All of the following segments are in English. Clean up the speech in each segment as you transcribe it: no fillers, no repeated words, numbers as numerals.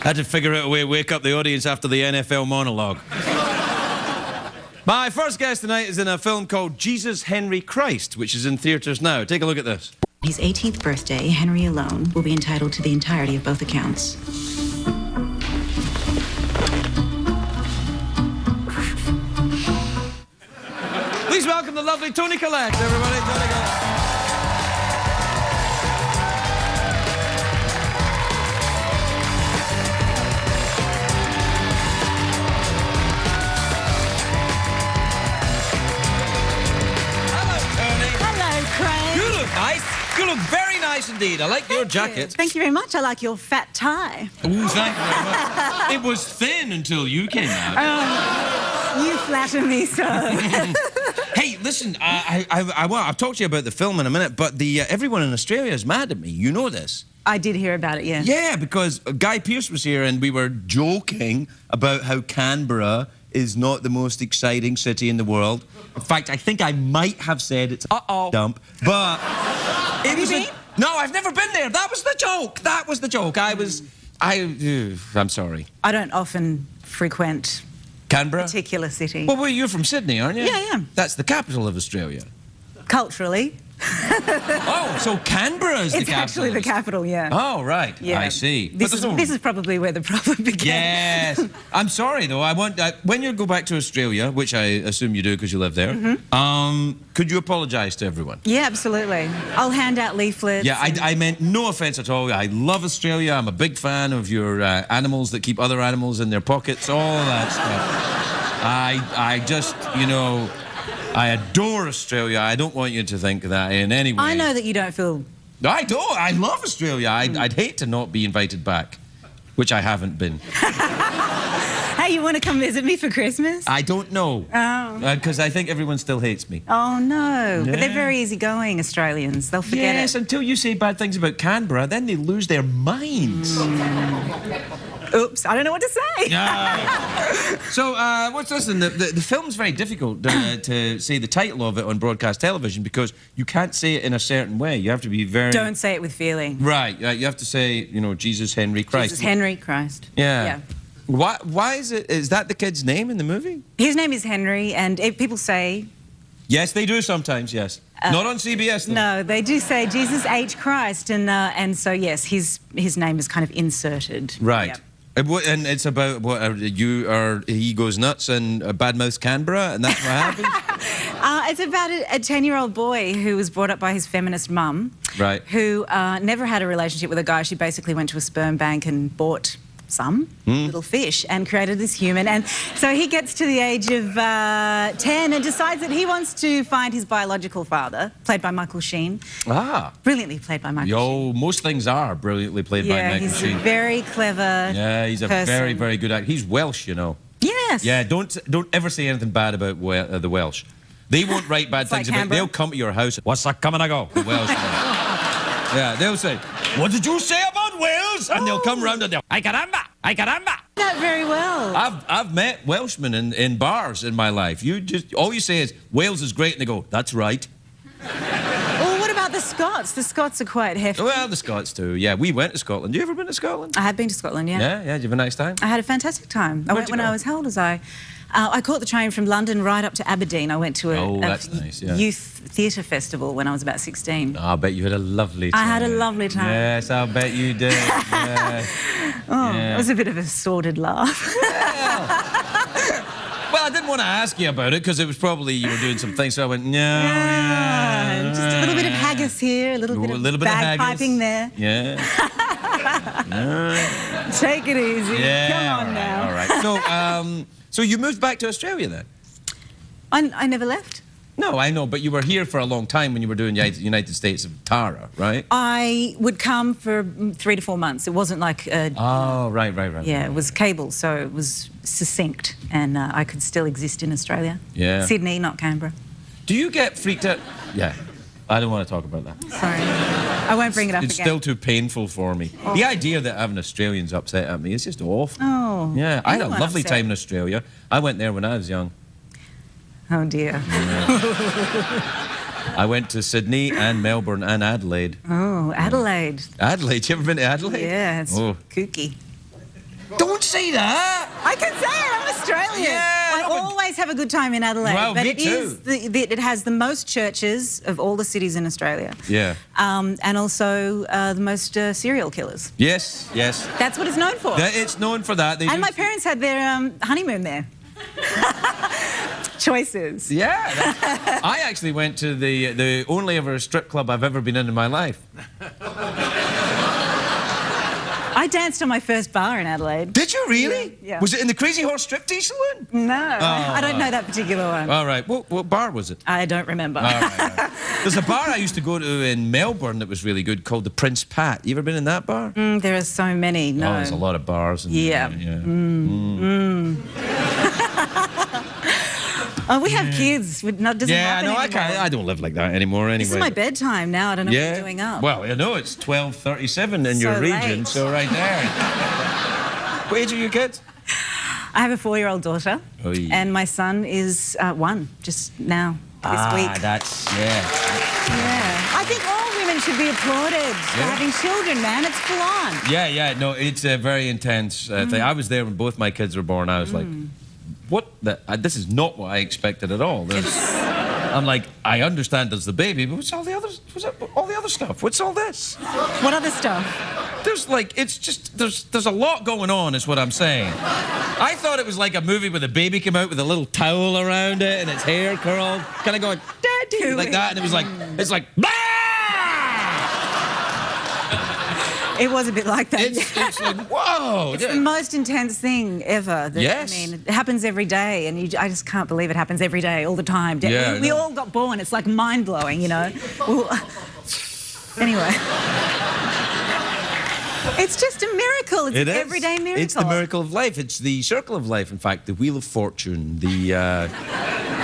Had to figure out a way to wake up the audience after the NFL monologue. My first guest tonight is in a film called Jesus Henry Christ, which is in theatres now. Take a look at this. His 18th birthday, Henry alone will be entitled to the entirety of both accounts. Please welcome the lovely Toni Collette, everybody. Toni Collette. You look nice. You look very nice indeed. I like your jacket. Thank you very much. I like your fat tie. Oh, thank you very much. It was thin until you came out. You flatter me so. Hey, listen, I'll talk to you about the film in a minute, but everyone in Australia is mad at me. You know this. I did hear about it, yeah. Yeah, because Guy Pearce was here and we were joking about how Canberra is not the most exciting city in the world. In fact, I think I might have said it's a dump, but it was no, I've never been there. That was the joke. That was the joke. I'm sorry. I don't often frequent Canberra? a particular city. Well, you're from Sydney, aren't you? Yeah, I am. That's the capital of Australia. Culturally. Oh, so Canberra is the capital? It's actually the capital, yeah. Oh, right. Yeah. I see. This is probably where the problem began. Yes. I'm sorry, though. When you go back to Australia, which I assume you do because you live there, could you apologise to everyone? Yeah, absolutely. I'll hand out leaflets. Yeah, I meant no offence at all. I love Australia. I'm a big fan of your animals that keep other animals in their pockets, all that stuff. I just, you know... I adore Australia. I don't want you to think that in any way. I know that you don't feel... I don't. I love Australia. I'd hate to not be invited back, which I haven't been. Hey, you want to come visit me for Christmas? I don't know. Oh. Because I think everyone still hates me. Oh, no. Yeah. But they're very easygoing, Australians. They'll forget Yes, it. until you say bad things about Canberra, then they lose their minds. Oops, I don't know what to say. No. So, what's this? The film's very difficult to say the title of it on broadcast television because you can't say it in a certain way. You have to be very... Don't say it with feeling. Right. You have to say, you know, Jesus Henry Christ. Jesus Henry Christ. Yeah. Why is it... Is that the kid's name in the movie? His name is Henry, and people say... Yes, they do sometimes, yes. Not on CBS, though. No, they do say Jesus H. Christ, and so, yes, his name is kind of inserted. Right. Yep. And it's about what he goes nuts and badmouths Canberra, and that's what happens? It's about a 10-year-old boy who was brought up by his feminist mum, right? Who never had a relationship with a guy. She basically went to a sperm bank and bought some little fish and created this human. And so he gets to the age of 10 and decides that he wants to find his biological father, played by Michael Sheen. Ah. Brilliantly played by Michael Sheen. Most things are brilliantly played by Michael Sheen. Yeah, he's very clever. Yeah, he's a very, very good actor. He's Welsh, you know. Yes. Yeah, don't ever say anything bad about the Welsh. They won't write bad things about... They'll come to your house. What's that coming to go? The Welsh. Yeah, they'll say, what did you say about Wales? And they'll come round and they'll, ay caramba, ay caramba. That very well. I've met Welshmen in bars in my life. All you say is, Wales is great, and they go, that's right. Well, what about the Scots? The Scots are quite hefty. Well, the Scots too, yeah. We went to Scotland. You ever been to Scotland? I have been to Scotland, yeah. Yeah? Did you have a nice time? I had a fantastic time. I went when I was, how old was I? I caught the train from London right up to Aberdeen. I went to a youth theatre festival when I was about 16. Oh, I bet you had a lovely time. I had a lovely time. Yes, I'll bet you did. Yeah. It was a bit of a sordid laugh. Well, I didn't want to ask you about it because it was probably you were doing some things, so I went, Just a little bit of haggis here, a little bit of bagpiping there. Yeah. Take it easy. Yeah. Come on now. All right. So you moved back to Australia then? I never left. No, I know, but you were here for a long time when you were doing United States of Tara, right? I would come for 3 to 4 months. It wasn't like Oh, right. Yeah, it was cable, so it was succinct, and I could still exist in Australia. Yeah. Sydney, not Canberra. Do you get freaked out? Yeah. I don't want to talk about that. Sorry. I won't bring it up It's again. still too painful for me. Oh. The idea that having Australians upset at me is just awful. Oh. Yeah, I had a Anyone lovely upset? time in Australia. I went there when I was young. Oh, dear. I went to Sydney and Melbourne and Adelaide. Oh, Adelaide. Adelaide? You ever been to Adelaide? Yeah, it's kooky. Don't say that. I can say it. I'm Australian. Yeah, I always have a good time in Adelaide. Well, but me it is too. it has the most churches of all the cities in Australia. Yeah. And also the most serial killers. Yes, yes. That's what it's known for. It's known for that. They And do- my parents had their honeymoon there. Choices. Yeah. I actually went to the only ever strip club I've ever been in my life. I danced on my first bar in Adelaide. Did you really? Yeah. Was it in the Crazy Horse striptease saloon? No, I don't know that particular one. All right. What bar was it? I don't remember. All right. There's a bar I used to go to in Melbourne that was really good called the Prince Pat. You ever been in that bar? There are so many. No. Oh, there's a lot of bars. And, Yeah. Oh, we have kids. Doesn't happen no, I anymore. can't. I don't live like that anymore anyway. This is my bedtime now. I don't know what you're doing up. Well, I know it's 12:37 in your So region, late. so right there. What age are your kids? I have a 4-year-old daughter, Oy. and my son is 1 just now this week. Yeah. I think all women should be applauded for having children, man. It's full on. Yeah. No, it's a very intense thing. I was there when both my kids were born. I was like, what? This is not what I expected at all. I'm like, I understand there's the baby, but what's all the other? All the other stuff? What's all this? What other stuff? There's like, it's just there's a lot going on, is what I'm saying. I thought it was like a movie where the baby came out with a little towel around it and its hair curled, kind of going, Daddy, like that, and it was like, it's like, bah! It was a bit like that. It's like, whoa! It's the most intense thing ever. Yes. I mean, it happens every day, and I just can't believe it happens every day, all the time. Yeah, we all got born. It's like mind-blowing, you know? Anyway. It's just a miracle. It's an everyday miracle. It's the miracle of life. It's the circle of life, in fact, the wheel of fortune, the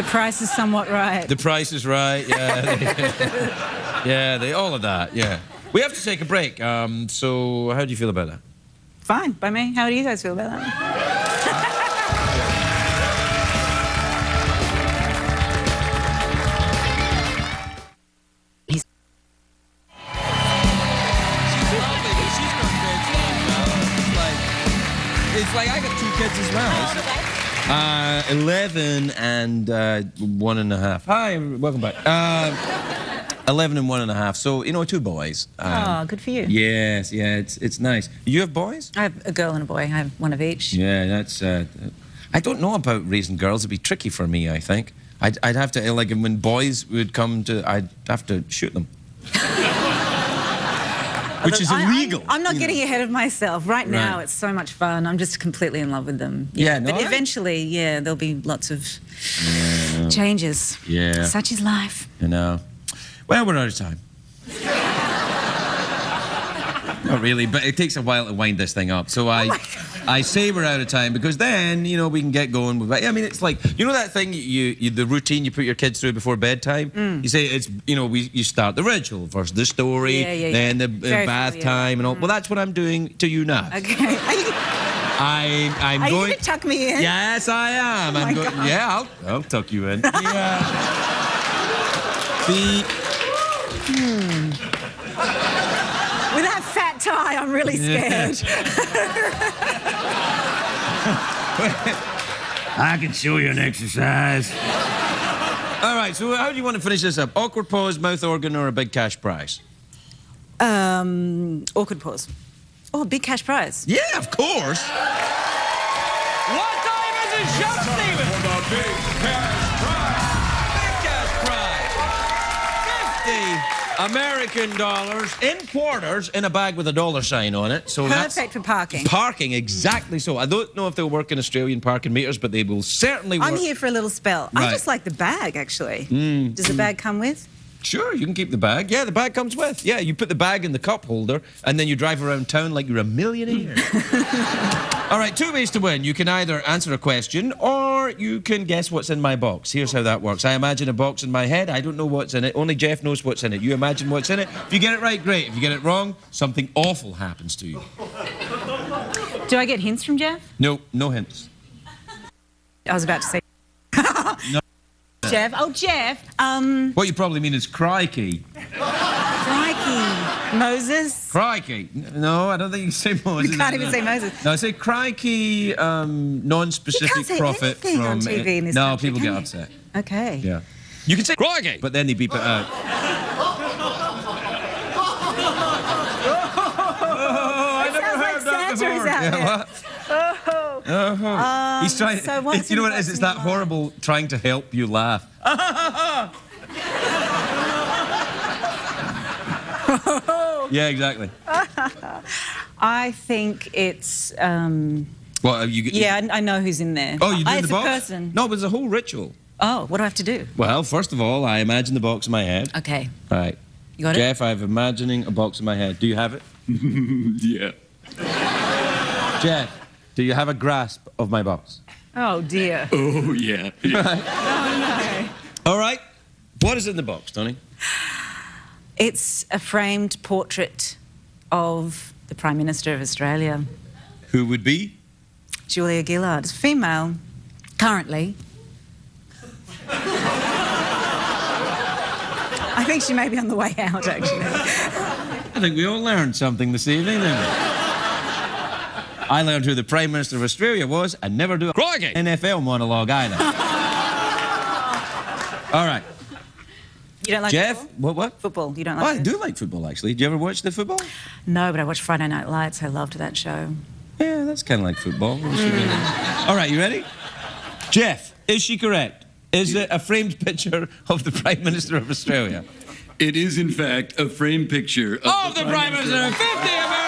price is somewhat right. The price is right, yeah. All of that, yeah. We have to take a break, so how do you feel about that? Fine, by me. How do you guys feel about that? It's like I got 2 kids as well. 11 and 1.5. Hi, welcome back. 11 and 1.5. So, 2 boys. Oh, good for you. Yes, yeah, it's nice. You have boys? I have a girl and a boy. I have one of each. Yeah, that's... I don't know about raising girls. It'd be tricky for me, I think. I'd have to, like, when boys would come to... I'd have to shoot them. Which is illegal. I'm not getting ahead of myself. Right now, it's so much fun. I'm just completely in love with them. Yeah, but eventually, there'll be lots of changes. Yeah. Such is life. Well, we're out of time. Not really, but it takes a while to wind this thing up. So I say we're out of time because then, we can get going with it. I mean, it's like, that thing, the routine you put your kids through before bedtime? You say it's, you start the ritual, first the story, then the bath time and all. Well, that's what I'm doing to you now. Okay. I'm Are going... you going to tuck me in? Yes, I am. Oh my God. Yeah, I'll tuck you in. With that fat tie, I'm really scared. I can show you an exercise. All right, so how do you want to finish this up? Awkward pause, mouth organ, or a big cash prize? Awkward pause. Oh, big cash prize. Yeah, of course. What time is it, Chef Steven? For the big cash prize. Big cash prize. 50 American dollars in quarters in a bag with a dollar sign on it. So Perfect for parking. Parking, exactly so. I don't know if they'll work in Australian parking meters, but they will certainly work. I'm here for a little spell. I just like the bag, actually. Does the bag come with? Sure, you can keep the bag. Yeah, the bag comes with. Yeah, you put the bag in the cup holder, and then you drive around town like you're a millionaire. All right, 2 ways to win. You can either answer a question, or you can guess what's in my box. Here's how that works. I imagine a box in my head. I don't know what's in it. Only Jeff knows what's in it. You imagine what's in it. If you get it right, great. If you get it wrong, something awful happens to you. Do I get hints from Jeff? No, no hints. I was about to say... No. Jeff. Oh, Jeff. What you probably mean is crikey. Crikey. Moses? Crikey. No, I don't think you can say Moses. You can't even say Moses. No, I say crikey, non-specific say prophet anything from... on TV in this no, country, people can get you? upset. Okay. Yeah. You can say crikey, but then they beep it out. I never heard that Santa is before. out Yeah, there. what? He's trying. So what's You know what it is? in It's the that box in your horrible trying to help you laugh. Yeah, exactly. I think it's... What you? yeah, I know who's in there. Oh, you doing it's the box? a person. No, but it's a whole ritual. Oh, what do I have to do? Well, first of all, I imagine the box in my head. Okay. Right. You got Jeff, I'm imagining a box in my head. Do you have it? Yeah. Jeff, do you have a grasp of my box? it? Oh, dear. Oh, yeah. Oh, All right. What is in the box, Toni? no. It's a framed portrait of the Prime Minister of Australia, Who would be? Julia Gillard. Female, currently. I think she may be on the way out, actually. I think we all learned something this evening, didn't we? I learned who the Prime Minister of Australia was and never do a NFL monologue either. All right. You don't like Jeff, football? what? Football, you don't Oh, like I it? do like football, actually. Do you ever watch the football? No, but I watched Friday Night Lights. I loved that show. Yeah, that's kind of like football. All right, you ready? Jeff, is she correct? Is it a framed picture of the Prime Minister of Australia? It is, in fact, a framed picture of The Prime Minister of 50 America!